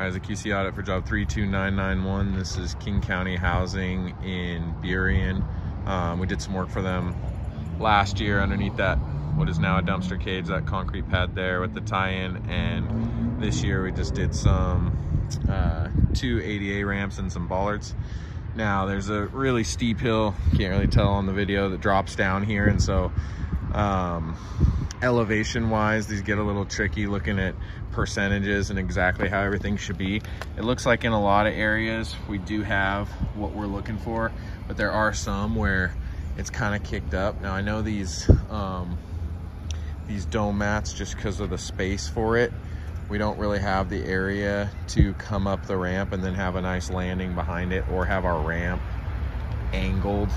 As a QC audit for job 32991. This is King County Housing in Burien. We did some work for them last year underneath that, what is now a dumpster cage, that concrete pad there with the tie-in. And this year we just did some 2 ADA ramps and some bollards. Now there's a really steep hill, can't really tell on the video, that drops down here. And so elevation wise, these get a little tricky looking at percentages and exactly how everything should be. It looks like in a lot of areas we do have what we're looking for, but there are some where it's kind of kicked up. Now I know these dome mats, just because of the space for it, we don't really have the area to come up the ramp and then have a nice landing behind it, or have our ramp angled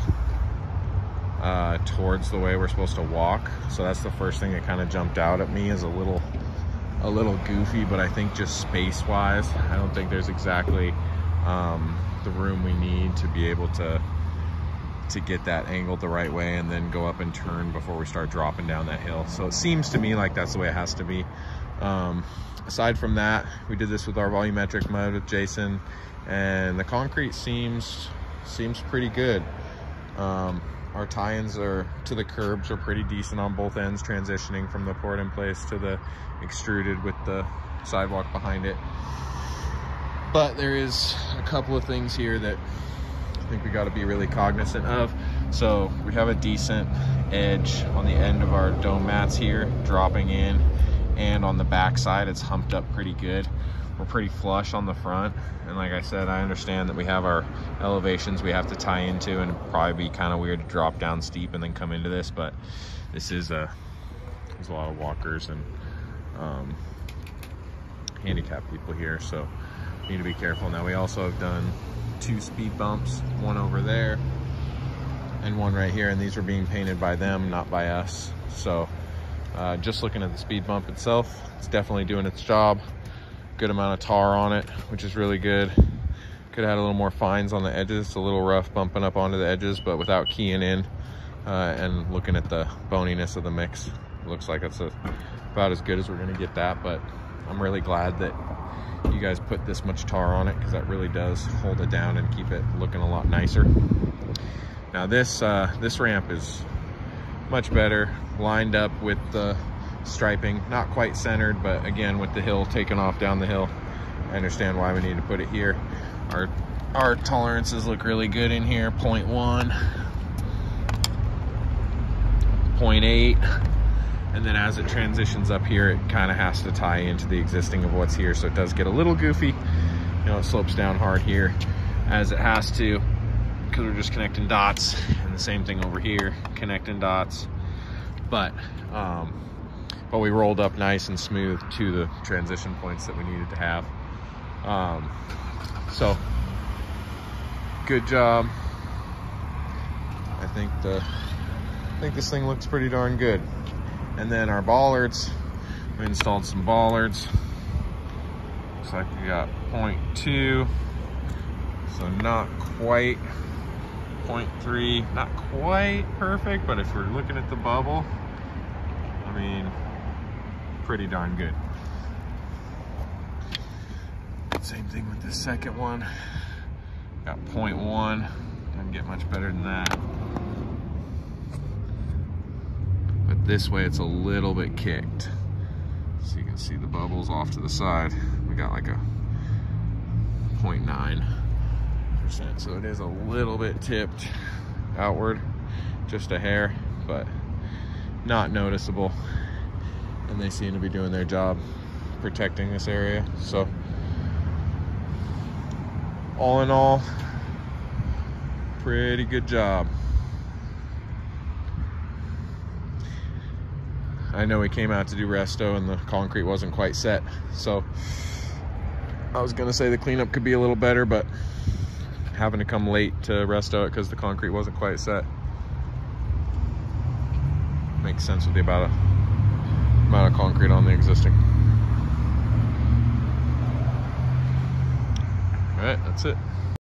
towards the way we're supposed to walk. So that's the first thing that kind of jumped out at me, is a little goofy. But I think just space wise, I don't think there's exactly the room we need to be able to get that angled the right way and then go up and turn before we start dropping down that hill. So it seems to me like that's the way it has to be. Aside from that, we did this with our volumetric mud with Jason, and the concrete seems pretty good. Our tie-ins are to the curbs are pretty decent on both ends, transitioning from the poured in place to the extruded with the sidewalk behind it. But there is a couple of things here that I think we got to be really cognizant of. So we have a decent edge on the end of our dome mats here, dropping in, and on the back side it's humped up pretty good. We're pretty flush on the front, and like I said, I understand that we have our elevations we have to tie into, and it'd probably be kind of weird to drop down steep and then come into this, but this is there's a lot of walkers and handicapped people here, so need to be careful. Now we also have done 2 speed bumps, one over there and one right here, and these were being painted by them, not by us. So just looking at the speed bump itself, it's definitely doing its job. Good amount of tar on it, which is really good. Could have had a little more fines on the edges. It's a little rough bumping up onto the edges, but without keying in and looking at the boniness of the mix, it looks like it's about as good as we're gonna get that. But I'm really glad that you guys put this much tar on it, because that really does hold it down and keep it looking a lot nicer. Now this ramp is much better, lined up with the striping, not quite centered, but again, with the hill taken off down the hill, I understand why we need to put it here. Our tolerances look really good in here, 0.1, 0.8, and then as it transitions up here, it kind of has to tie into the existing of what's here, so it does get a little goofy. You know, it slopes down hard here as it has to, because we're just connecting dots, and the same thing over here, connecting dots. But we rolled up nice and smooth to the transition points that we needed to have. So good job. I think this thing looks pretty darn good. And then our bollards, we installed some bollards. Looks like we got 0.2, so not quite 0.3, not quite perfect, but if we're looking at the bubble, I mean, pretty darn good. Same thing with the second one. Got 0.1, doesn't get much better than that. But this way it's a little bit kicked. So you can see the bubbles off to the side. We got like a 0.9%. So it is a little bit tipped outward, just a hair, but not noticeable. And they seem to be doing their job protecting this area. So all in all, pretty good job. I know we came out to do resto and the concrete wasn't quite set, so I was gonna say the cleanup could be a little better, but having to come late to resto it because the concrete wasn't quite set makes sense with the amount of concrete on the existing. All right, that's it.